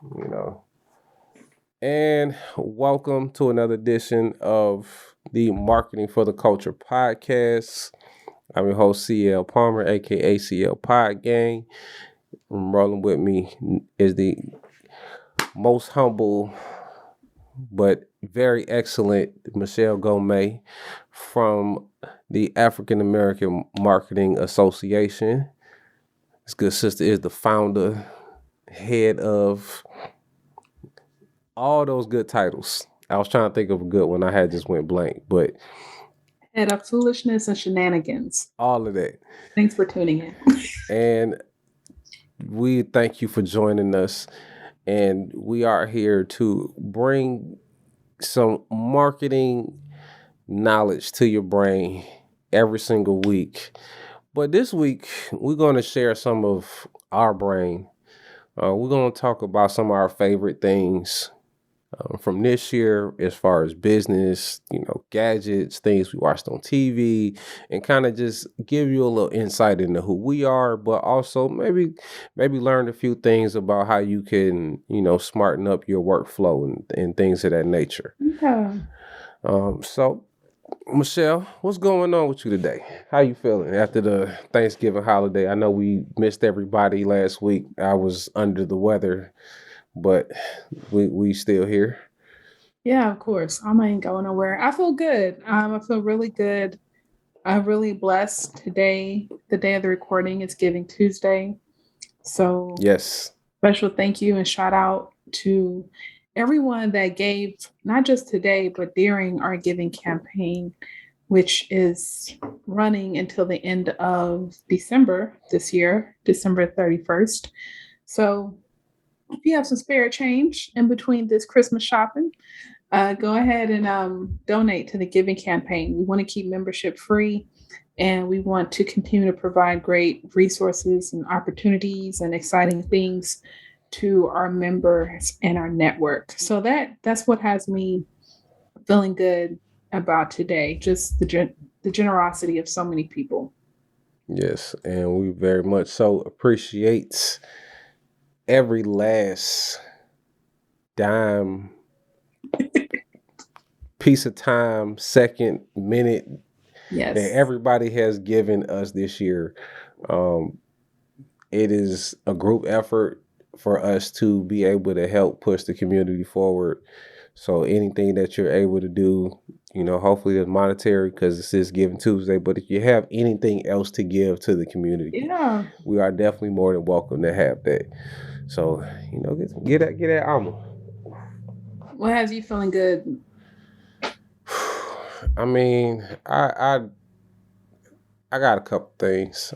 you know. And welcome to another edition of the Marketing for the Culture podcast. I'm your host, CL Palmer, aka CL Pod Gang. Rolling with me is the most humble but very excellent Michelle Gnome from the African American Marketing Association. This good sister is the founder, head of all those good titles. I was trying to think of a good one. I had just went blank, but Head of foolishness and shenanigans. all of that. Thanks for tuning in. And we thank you for joining us. And we are here to bring some marketing knowledge to your brain every single week. But this week, we're going to share some of our brain. We're going to talk about some of our favorite things from this year as far as business, gadgets, things we watched on TV, and kind of just give you a little insight into who we are, but also maybe learn a few things about how you can, smarten up your workflow and things of that nature. Yeah. So Michelle, what's going on with you today? How you feeling after the Thanksgiving holiday? I know we missed everybody last week. I was under the weather, but we still here. Yeah, of course. I ain't going nowhere. I feel good. I feel really good. I'm really blessed today. The day of the recording is Giving Tuesday. So Yes. special thank you and shout out to everyone that gave, not just today, but during our giving campaign, which is running until the end of December this year, December 31st. So if you have some spare change in between this Christmas shopping, go ahead and donate to the giving campaign. We want to keep membership free, and we want to continue to provide great resources and opportunities and exciting things to our members and our network. So that's what has me feeling good about today, just the generosity of so many people. Yes, and we very much so appreciate every last dime, piece of time, second, minute Yes. that everybody has given us this year. It is a group effort for us to be able to help push the community forward. So anything that you're able to do, hopefully it's monetary because this is Giving Tuesday. But if you have anything else to give to the community, Yeah. we are definitely more than welcome to have that. So, get that AAMA. What has you feeling good? I mean, I got a couple things.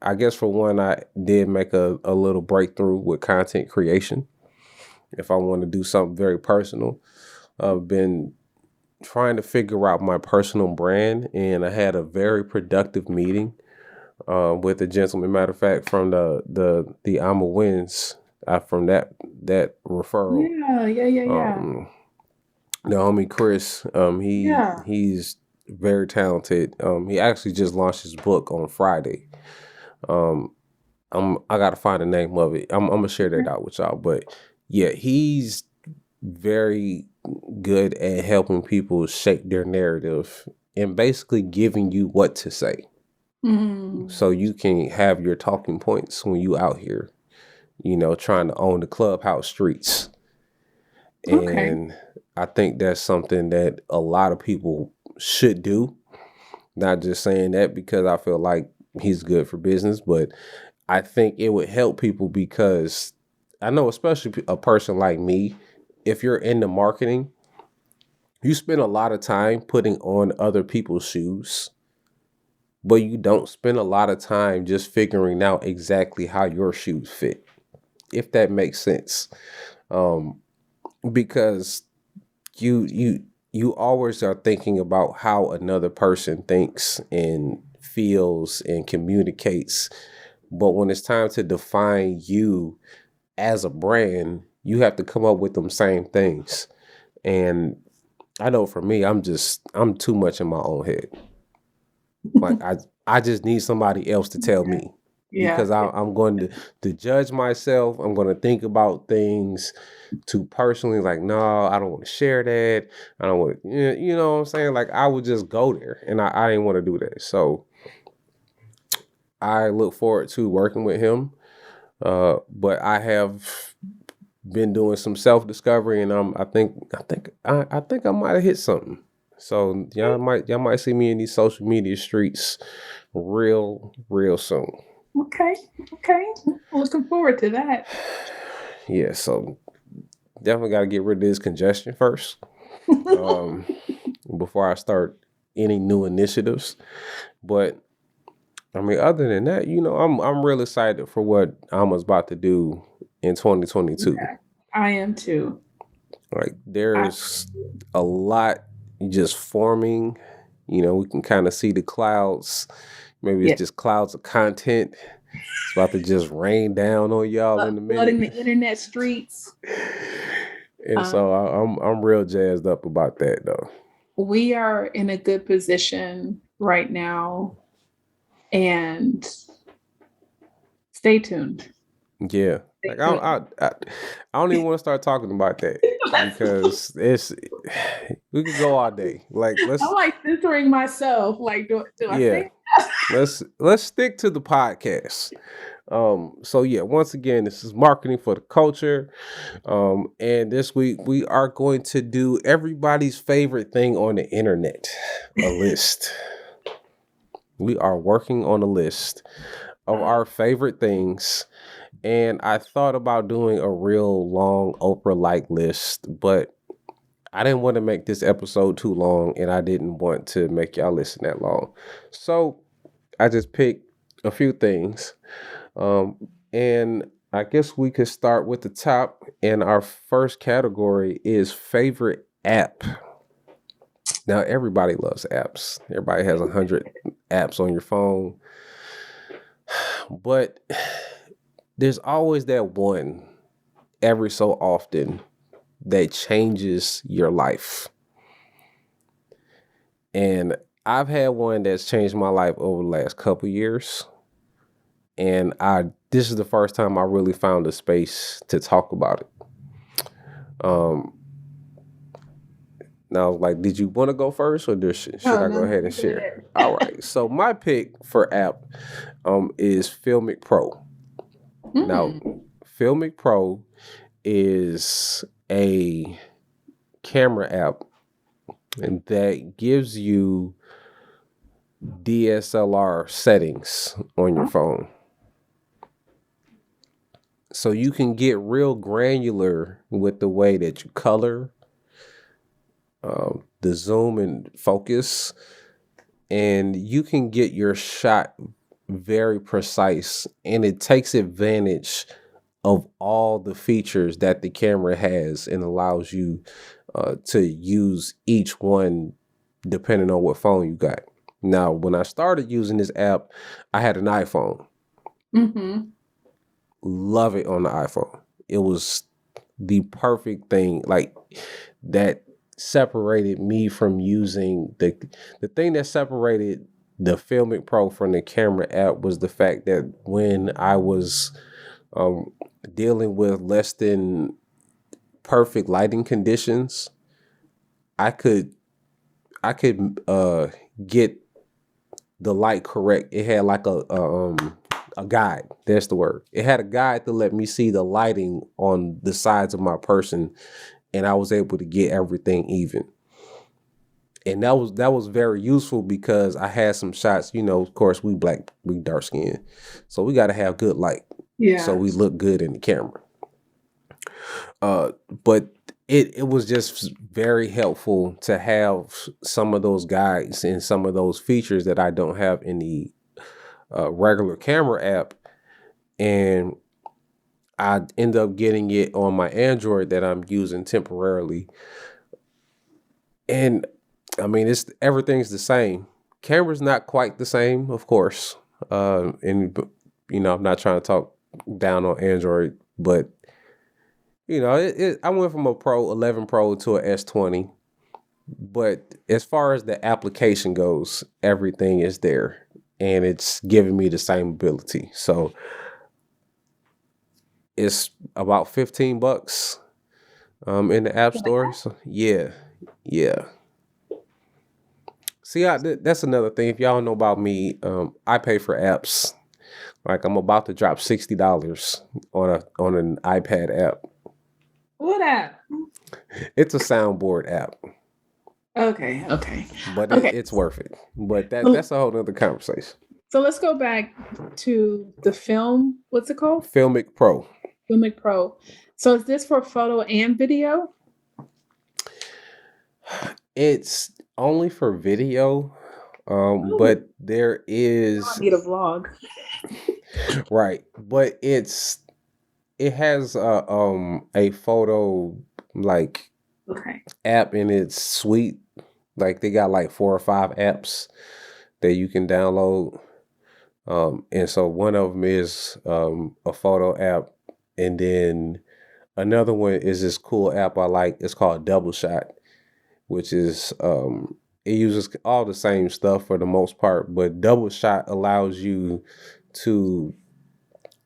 I guess for one, I did make a little breakthrough with content creation. If I want to do something very personal, I've been trying to figure out my personal brand, and I had a very productive meeting with a gentleman. Matter of fact, from the AAMA wins from that referral. Yeah. The homie Chris, he's very talented. He actually just launched his book on Friday. I gotta find the name of it. I'm gonna share that out with y'all. But yeah, he's very good at helping people shape their narrative and basically giving you what to say. So you can have your talking points when you out here, trying to own the clubhouse streets. Okay. And I think that's something that a lot of people should do. Not just saying that because I feel like he's good for business, but I think it would help people because I know, especially a person like me, if you're into marketing, you spend a lot of time putting on other people's shoes, but you don't spend a lot of time just figuring out exactly how your shoes fit, if that makes sense. Because you always are thinking about how another person thinks and feels and communicates. But when it's time to define you as a brand, you have to come up with them same things. And I know for me, I'm too much in my own head. Like I just need somebody else to tell me. Yeah. because I'm going to judge myself. I'm going to think about things too personally, like, no, I don't want to share that. I don't want to, you know what I'm saying? Like, I would just go there, and I didn't want to do that. So I look forward to working with him. But I have been doing some self discovery, and I think I might have hit something. So y'all might see me in these social media streets real soon. Okay. Okay. Looking forward to that. Yeah, so definitely got to get rid of this congestion first before I start any new initiatives. But I mean, other than that, I'm real excited for what Alma's about to do in 2022. Yeah, I am too. Like, there's a lot just forming. We can kind of see the clouds. Maybe Yeah. it's just clouds of content. It's about to just rain down on y'all in a Flooding minute. the internet streets. And so I'm real jazzed up about that, though. We are in a good position right now, and stay tuned. Yeah. Like, I don't even want to start talking about that because we could go all day. Like, let's I'm like censoring myself. Like, do I yeah, say? let's stick to the podcast. So yeah, once again, this is marketing for the culture. And this week we are going to do everybody's favorite thing on the internet, a list. We are working on a list of our favorite things. And I thought about doing a real long Oprah-like list, but I didn't want to make this episode too long, and I didn't want to make y'all listen that long. So I just picked a few things. And I guess we could start with the top. And our first category is favorite app. Now, everybody loves apps. Everybody has 100 apps on your phone. But there's always that one every so often that changes your life. And I've had one that's changed my life over the last couple years. And this is the first time I really found a space to talk about it. Now, like, did you want to go first, or should I go ahead and share? All right. So my pick for app is Filmic Pro. Now, Filmic Pro is a camera app that gives you DSLR settings on your phone. So you can get real granular with the way that you color, the zoom and focus, and you can get your shot very precise, and it takes advantage of all the features that the camera has and allows you to use each one depending on what phone you got. Now, when I started using this app, I had an iPhone. Love it on the iPhone. It was the perfect thing. Like, that separated me from using the thing that separated the Filmic Pro from the camera app was the fact that when I was dealing with less than perfect lighting conditions, I could get the light correct. It had like a guide. That's the word. It had a guide to let me see the lighting on the sides of my person, and I was able to get everything even. And that was very useful because I had some shots, of course we dark skinned. So we got to have good light. Yeah. So we look good in the camera. But it was just very helpful to have some of those guides and some of those features that I don't have in the regular camera app. And I end up getting it on my Android that I'm using temporarily. And I mean, everything's the same. Camera's not quite the same, of course. And I'm not trying to talk down on Android, but I went from a 11 Pro to an S20. But as far as the application goes, everything is there. and it's giving me the same ability. So it's about $15 in the App Store. So yeah. See, that's another thing. If y'all don't know about me, I pay for apps. Like I'm about to drop $60 on an iPad app. What app? It's a soundboard app, Okay. but Okay. it's worth it. But So, that's a whole other conversation. so let's go back to the film. What's it called? Filmic Pro. Filmic Pro. So is this for photo and video? It's only for video, but there is I need a vlog. right, but it has a photo like Okay. app in its suite. Like they got like 4 or 5 apps that you can download. And so one of them is a photo app, and then another one is this cool app I like. It's called Double Shot, which is it uses all the same stuff for the most part, but Double Shot allows you to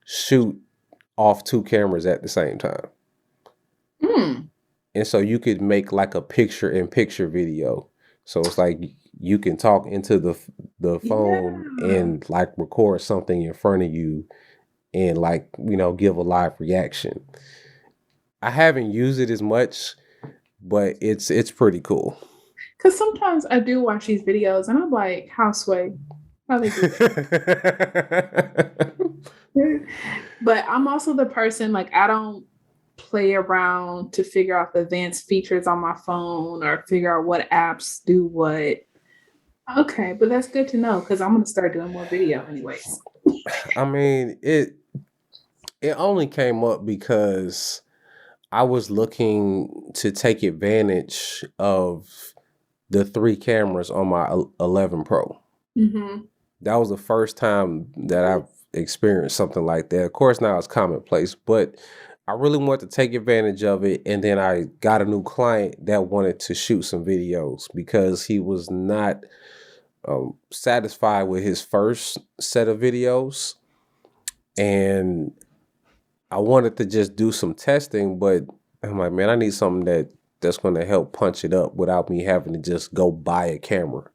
shoot off 2 cameras at the same time. And so you could make like a picture-in-picture video. So it's like you can talk into the phone and like record something in front of you and like, give a live reaction. I haven't used it as much, but it's pretty cool. Because sometimes I do watch these videos and I'm like, houseway, how they do that? But I'm also the person, like, I don't play around to figure out the advanced features on my phone or figure out what apps do what. Okay, but that's good to know because I'm going to start doing more video anyways. I mean, it only came up because I was looking to take advantage of the 3 cameras on my 11 Pro. That was the first time that I've experienced something like that. Of course, now it's commonplace, but I really wanted to take advantage of it. And then I got a new client that wanted to shoot some videos because he was not satisfied with his first set of videos. And I wanted to just do some testing, but I'm like, man, I need something that's going to help punch it up without me having to just go buy a camera.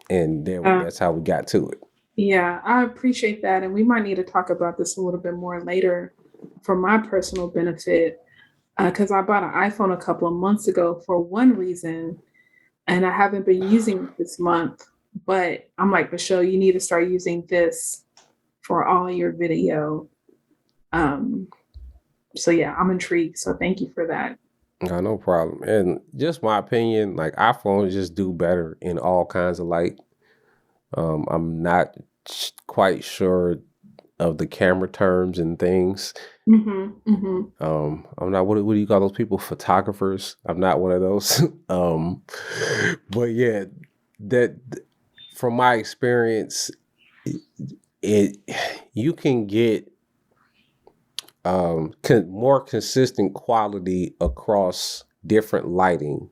And then that's how we got to it. Yeah, I appreciate that. And we might need to talk about this a little bit more later for my personal benefit, because I bought an iPhone a couple of months ago for one reason, and I haven't been using it this month. But I'm like, Michelle, you need to start using this for all your video. So yeah, I'm intrigued. So thank you for that. No problem. And just my opinion, like iPhones just do better in all kinds of light. I'm not quite sure of the camera terms and things. I'm not, what do you call those people? Photographers. I'm not one of those. But yeah, that from my experience, you can get more consistent quality across different lighting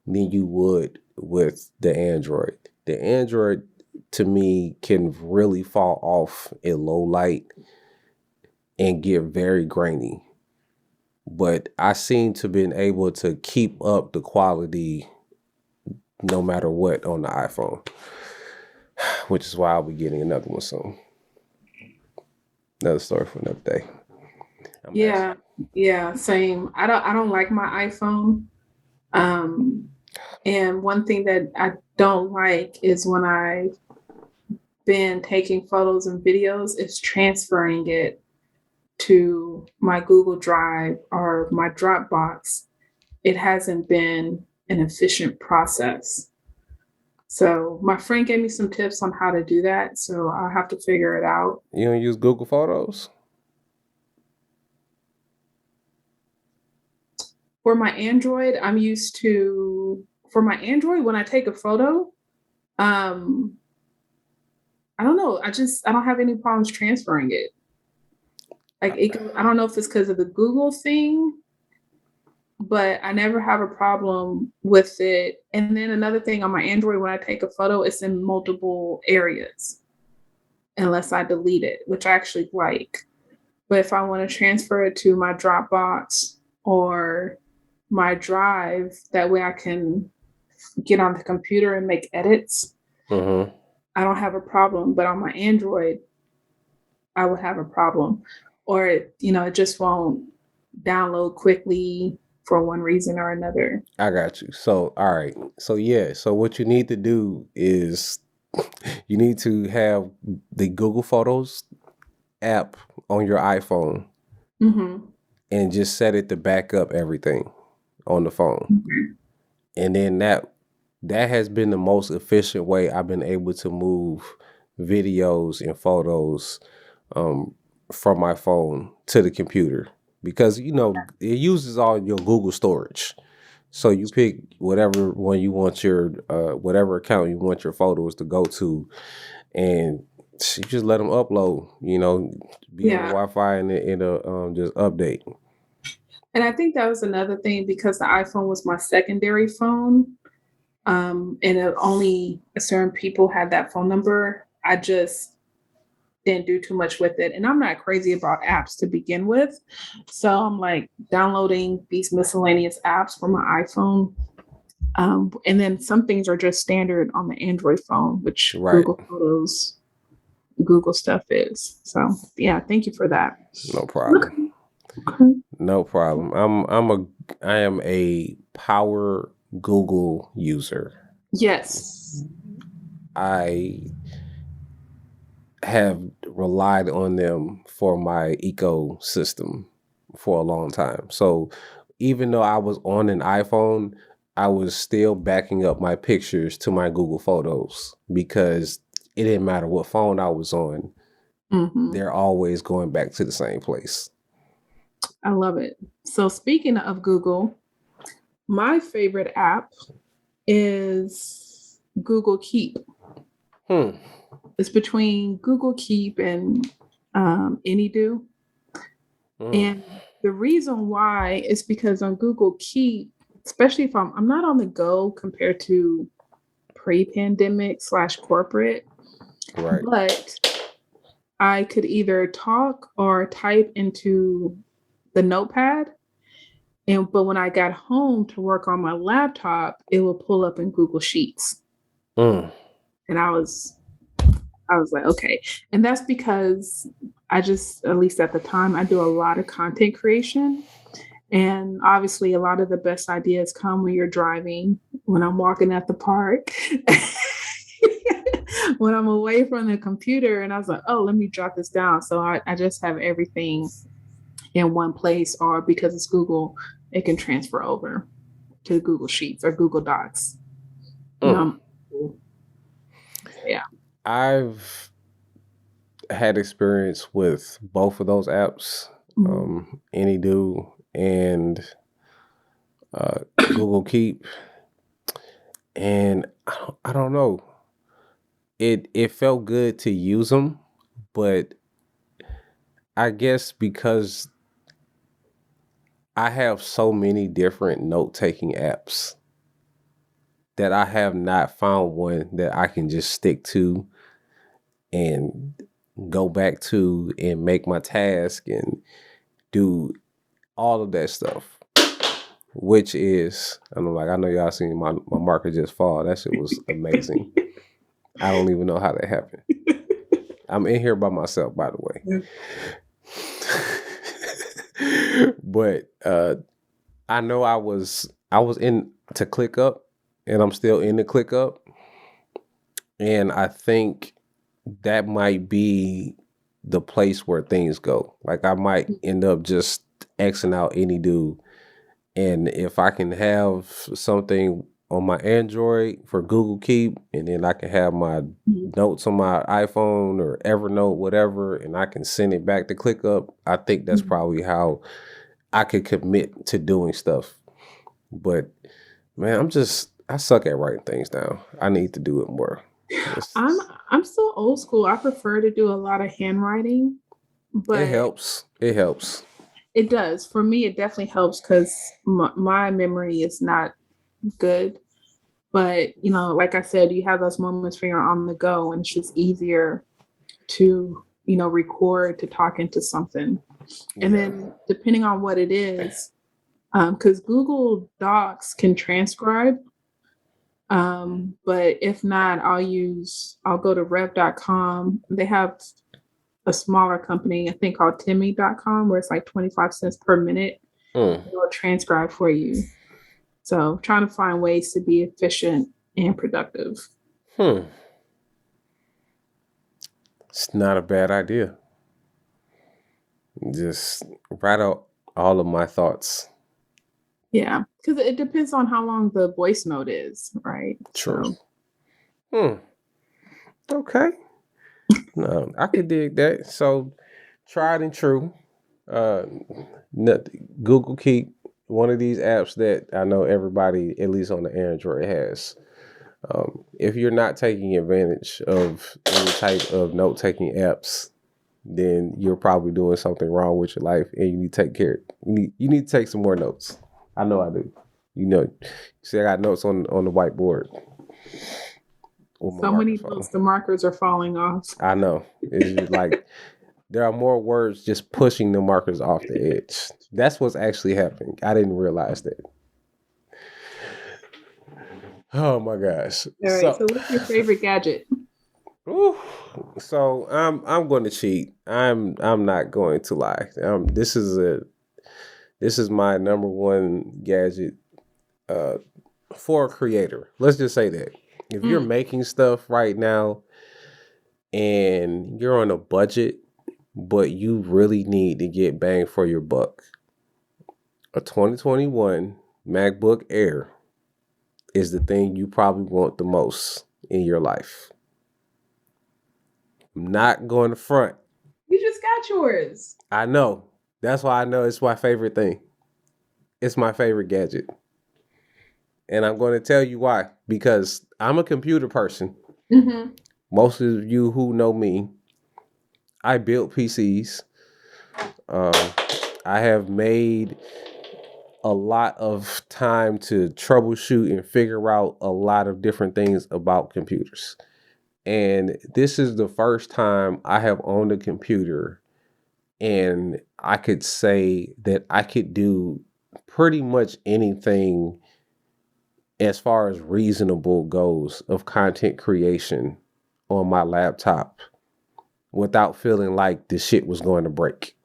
than you would with the Android. The Android, to me, can really fall off in low light and get very grainy. But I seem to have been able to keep up the quality no matter what on the iPhone, which is why I'll be getting another one soon. Another story for another day. Yeah, same. I don't like my iPhone. And one thing that I don't like is when I've been taking photos and videos is transferring it to my Google Drive or my Dropbox. It hasn't been an efficient process. So my friend gave me some tips on how to do that. So I'll have to figure it out. You don't use Google Photos? For my Android, for my Android, when I take a photo, I don't know. I don't have any problems transferring it. Like I don't know if it's because of the Google thing, but I never have a problem with it. And then another thing on my Android, when I take a photo, it's in multiple areas unless I delete it, which I actually like. But if I want to transfer it to my Dropbox or my Drive, that way I can get on the computer and make edits, Mm-hmm. I don't have a problem. But on my Android, I would have a problem. Or it just won't download quickly for one reason or another. I got you. So, all right. So, yeah. So, what you need to do is you need to have the Google Photos app on your iPhone Mm-hmm. and just set it to back up everything on the phone. Okay. And then that has been the most efficient way I've been able to move videos and photos um, from my phone to the computer because it uses all your Google storage. So you pick whatever one you want your whatever account you want your photos to go to, and you just let them upload. Be on the Yeah. Wi-Fi and it'll just update. And I think that was another thing because the iPhone was my secondary phone. And only certain people had that phone number. I just didn't do too much with it. And I'm not crazy about apps to begin with. So I'm like downloading these miscellaneous apps for my iPhone. And then some things are just standard on the Android phone, which Right. Google Photos, Google stuff is. So yeah, thank you for that. No problem. Okay. No problem. I am a power Google user. Yes. I have relied on them for my ecosystem for a long time. So even though I was on an iPhone, I was still backing up my pictures to my Google Photos because it didn't matter what phone I was on. Mm-hmm. They're always going back to the same place. I love it. So speaking of Google, my favorite app is Google Keep. It's between Google Keep and Any.do. And the reason why is because on Google Keep, especially if I'm not on the go compared to pre-pandemic / corporate, Right. but I could either talk or type into the notepad. But when I got home to work on my laptop, it would pull up in Google Sheets. And I was like, okay. And that's because I just, at least at the time, I do a lot of content creation. And obviously, a lot of the best ideas come when you're driving, when I'm walking at the park, when I'm away from the computer. And I was like, oh, let me jot this down. So I just have everything in one place, or because it's Google, it can transfer over to Google Sheets or Google Docs. Yeah. I've had experience with both of those apps, Any.do and Google Keep, and I don't know. It felt good to use them, but I guess because I have so many different note-taking apps that I have not found one that I can just stick to and go back to and make my task and do all of that stuff. Which is, I know y'all seen my marker just fall. That shit was amazing. I don't even know how that happened. I'm in here by myself, by the way. But I know I was in to ClickUp, and I'm still in the ClickUp, and I think that might be the place where things go. Like I might end up just Xing out Any.do, and if I can have something on my Android for Google Keep, and then I can have my notes on my iPhone or Evernote, whatever, and I can send it back to ClickUp, I think that's probably how I could commit to doing stuff. But man, I suck at writing things down. I need to do it more. I'm still old school. I prefer to do a lot of handwriting, but it helps. It helps. It does. For me, it definitely helps because my memory is not good. But, like I said, you have those moments where you're on the go and it's just easier to, record, to talk into something. And then depending on what it is, because Google Docs can transcribe. But if not, I'll go to rev.com. They have a smaller company, I think called Timmy.com, where it's like 25 cents per minute. It'll transcribe for you. So trying to find ways to be efficient and productive. It's not a bad idea. Just write out all of my thoughts. Yeah, because it depends on how long the voice note is, right? True. Okay. No, I could dig that. So, tried and true. Google Keep, one of these apps that I know everybody, at least on the Android, has. If you're not taking advantage of any type of note-taking apps, then you're probably doing something wrong with your life, and you need to take care. You need to take some more notes. I know I do. See, I got notes on the whiteboard. So many notes, the markers are falling off. I know. It's like there are more words just pushing the markers off the edge. That's what's actually happening. I didn't realize that. Oh my gosh. All right. So what's your favorite gadget? So I'm going to cheat. I'm not going to lie. This is my number one gadget for a creator. Let's just say that. If you're making stuff right now and you're on a budget, but you really need to get bang for your buck, a 2021 MacBook Air is the thing you probably want the most in your life. I'm not going to front. You just got yours. I know. That's why I know it's my favorite thing. It's my favorite gadget. And I'm going to tell you why. Because I'm a computer person. Mm-hmm. Most of you who know me, I build PCs. I have made a lot of time to troubleshoot and figure out a lot of different things about computers. And this is the first time I have owned a computer and I could say that I could do pretty much anything as far as reasonable goes of content creation on my laptop without feeling like the shit was going to break.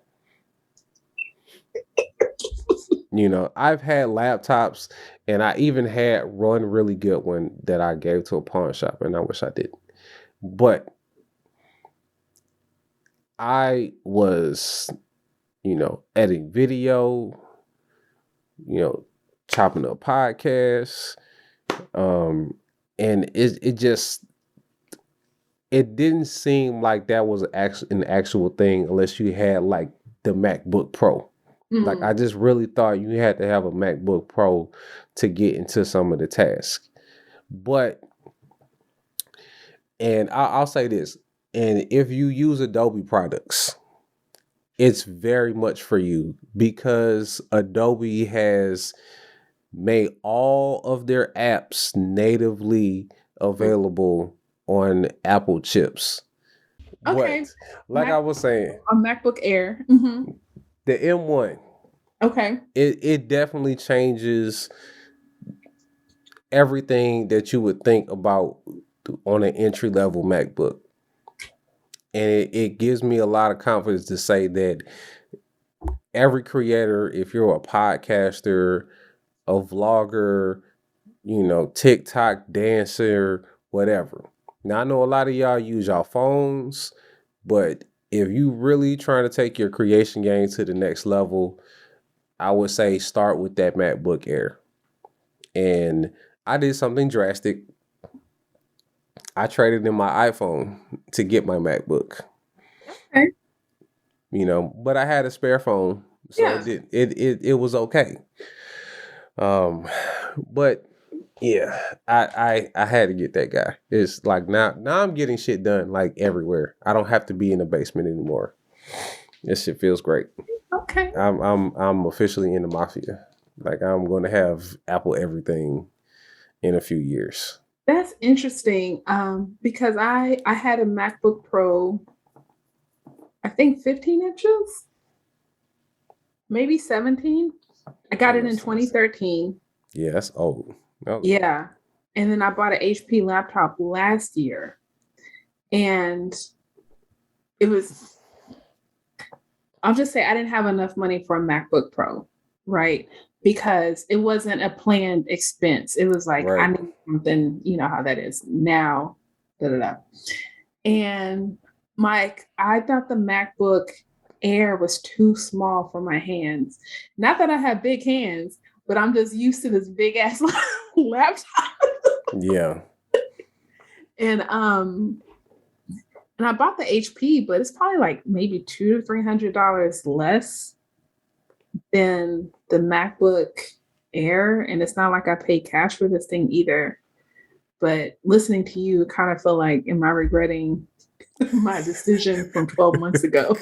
I've had laptops and I even had one really good one that I gave to a pawn shop and I wish I didn't. But I was, editing video, chopping up podcasts. And it didn't seem like that was an actual thing unless you had like the MacBook Pro. Like I just really thought you had to have a MacBook Pro to get into some of the tasks. And I'll say this, and if you use Adobe products, it's very much for you because Adobe has made all of their apps natively available on Apple chips. Okay. But like I was saying, a MacBook Air. Mm-hmm. The M1. Okay. It definitely changes everything that you would think about on an entry level MacBook. And it gives me a lot of confidence to say that every creator, if you're a podcaster, a vlogger, TikTok dancer, whatever. Now, I know a lot of y'all use y'all phones, but if you really trying to take your creation game to the next level, I would say start with that MacBook Air. And I did something drastic. I traded in my iPhone to get my MacBook. Okay. But I had a spare phone, so it was okay. But yeah, I had to get that guy. It's like now I'm getting shit done like everywhere. I don't have to be in the basement anymore. This shit feels great. Okay. I'm officially in the mafia. Like I'm going to have Apple everything in a few years. That's interesting. Because I had a MacBook Pro, I think 15 inches, maybe 17. I got it in 2013. Yeah, that's old. Yeah. And then I bought an HP laptop last year. And it was, I'll just say I didn't have enough money for a MacBook Pro, right? Because it wasn't a planned expense. It was like, I Right. need something, you know how that is now. Da, da, da. And Mike, I thought the MacBook Air was too small for my hands. Not that I have big hands, but I'm just used to this big ass laptop. Yeah. And I bought the HP, but it's probably like maybe $200 to $300 less than the MacBook Air. And it's not like I paid cash for this thing either. But listening to you, kind of feel like, am I regretting my decision from 12 months ago?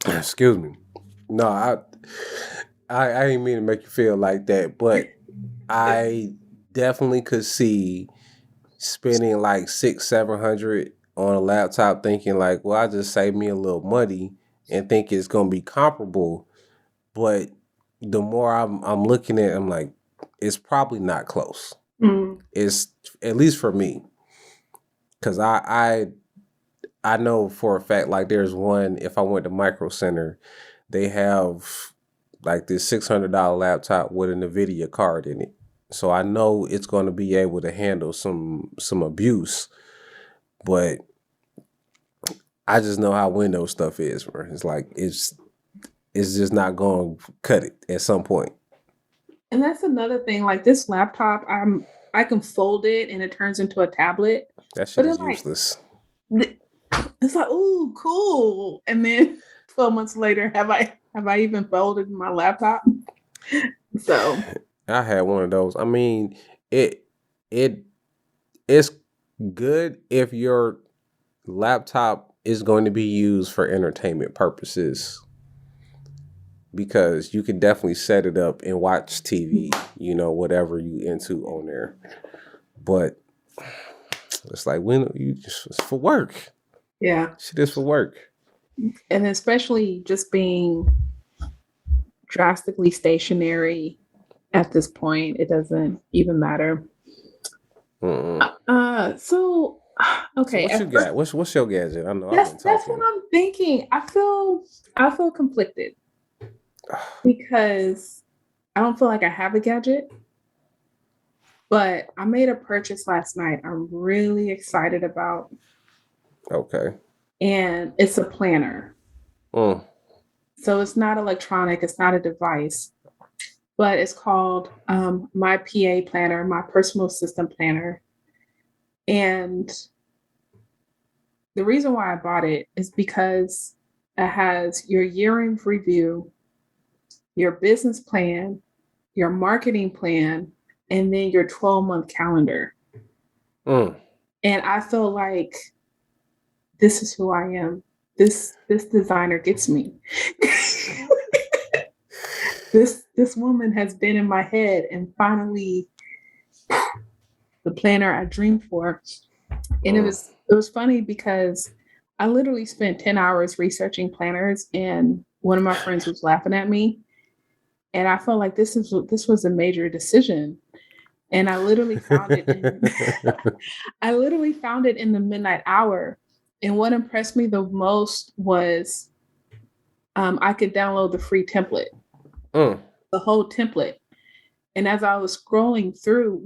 Excuse me. No, I didn't mean to make you feel like that, but I definitely could see spending like 600-700 on a laptop, thinking like, well, I just saved me a little money and think it's gonna be comparable. But the more I'm looking at it, I'm like, it's probably not close. Mm. It's at least for me, because I know for a fact, like there's one, if I went to Micro Center, they have like this $600 laptop with an NVIDIA card in it. So I know it's going to be able to handle some abuse, but I just know how Windows stuff is, bro. It's like it's just not going to cut it at some point. And that's another thing. Like this laptop, I can fold it and it turns into a tablet. That But shit it's is like useless. it's like, oh, cool. And then 12 months later, have I even folded my laptop? So I had one of those. I mean, it it's good if your laptop is going to be used for entertainment purposes, because you can definitely set it up and watch TV, you know, whatever you into on there. But it's like, when you just, it's for work. yeah. Shit is for work. And especially just being drastically stationary at this point, it doesn't even matter. So okay. So what you got? What's your gadget? I know I've been That's talking. what I'm thinking. I feel conflicted because I don't feel like I have a gadget, but I made a purchase last night I'm really excited about, Okay. and it's a planner. So it's not electronic, it's not a device, but it's called my PA planner, my personal assistant planner. And the reason why I bought it is because it has your year-end review, your business plan, your marketing plan, and then your 12-month calendar. And I feel like this is who I am. This designer gets me. This woman has been in my head, and finally the planner I dreamed for. And it was funny because I literally spent 10 hours researching planners, and one of my friends was laughing at me. And I felt like this was a major decision. And I literally found it in the midnight hour. And what impressed me the most was I could download the free template, the whole template. And as I was scrolling through,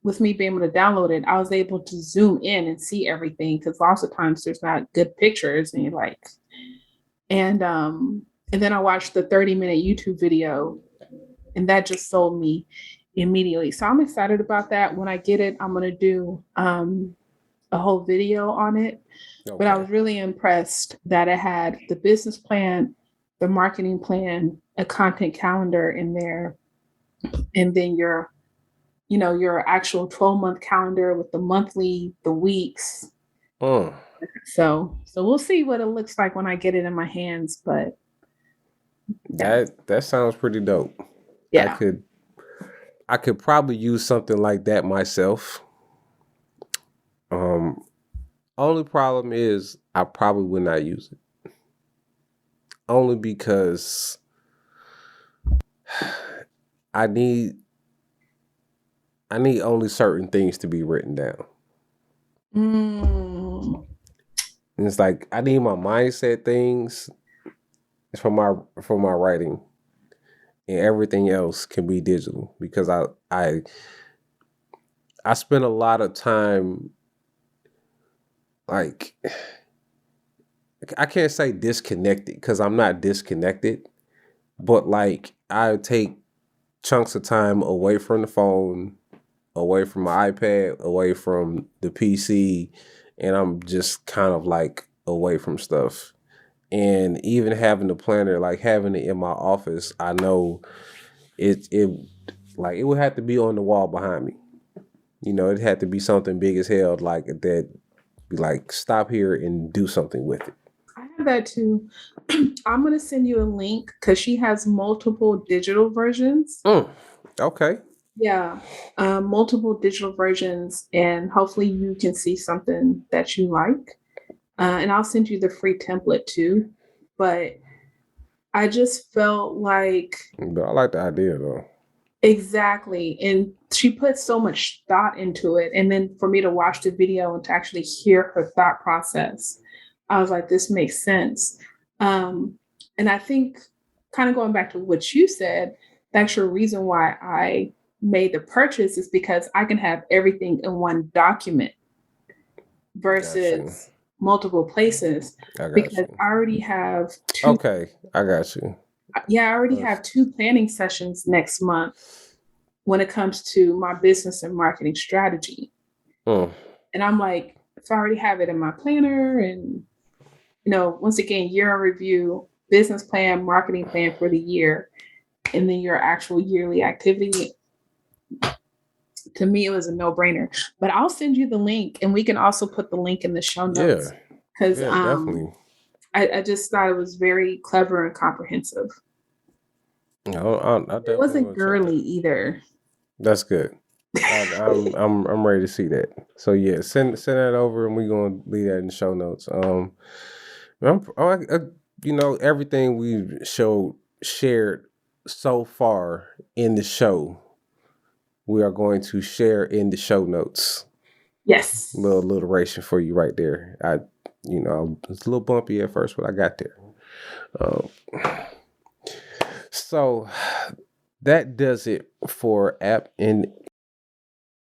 with me being able to download it, I was able to zoom in and see everything, because lots of times there's not good pictures, and you're like, and then I watched the 30-minute YouTube video, and that just sold me immediately. So I'm excited about that. When I get it, I'm gonna do a whole video on it. Okay. But I was really impressed that it had the business plan, the marketing plan, a content calendar in there, and then your actual 12-month calendar with the monthly, the weeks. So we'll see what it looks like when I get it in my hands. But yeah, That sounds pretty dope. I yeah. could I could probably use something like that myself. Only problem is I probably would not use it. Only because I need only certain things to be written down. Mm. And it's like I need my mindset things for my writing, and everything else can be digital because I spend a lot of time, like, I can't say disconnected because I'm not disconnected, but like I take chunks of time away from the phone, away from my iPad, away from the PC, and I'm just kind of like away from stuff. And even having the planner, like having it in my office, I know it like it would have to be on the wall behind me. You know, it had to be something big as hell, like that. Be like, stop here and do something with it. I have that too. I'm gonna send you a link because she has multiple digital versions. Okay. Yeah, multiple digital versions, and hopefully you can see something that you like. And I'll send you the free template too. But I just felt like But I like the idea though. exactly, and she put so much thought into it. And then for me to watch the video and to actually hear her thought process, I was like, this makes sense. And I think, kind of going back to what you said, the actual reason why I made the purchase is because I can have everything in one document Got you. versus multiple places I got because you. I already have two. Okay, I got you. Yeah, I already have two planning sessions next month when it comes to my business and marketing strategy. Mm. And I'm like, if I already have it in my planner and, once again, year in review, business plan, marketing plan for the year, and then your actual yearly activity, to me, it was a no brainer. But I'll send you the link and we can also put the link in the show Yeah, notes because yeah, definitely. I just thought it was very clever and comprehensive. I It definitely wasn't want to check girly that. either. That's good. I'm ready to see that. So yeah, send that over, and we're gonna leave that in the show notes. Everything we've shared so far in the show, we are going to share in the show notes. Yes. Little alliteration for you right there. It's a little bumpy at first, but I got there. Um, so that does it for app and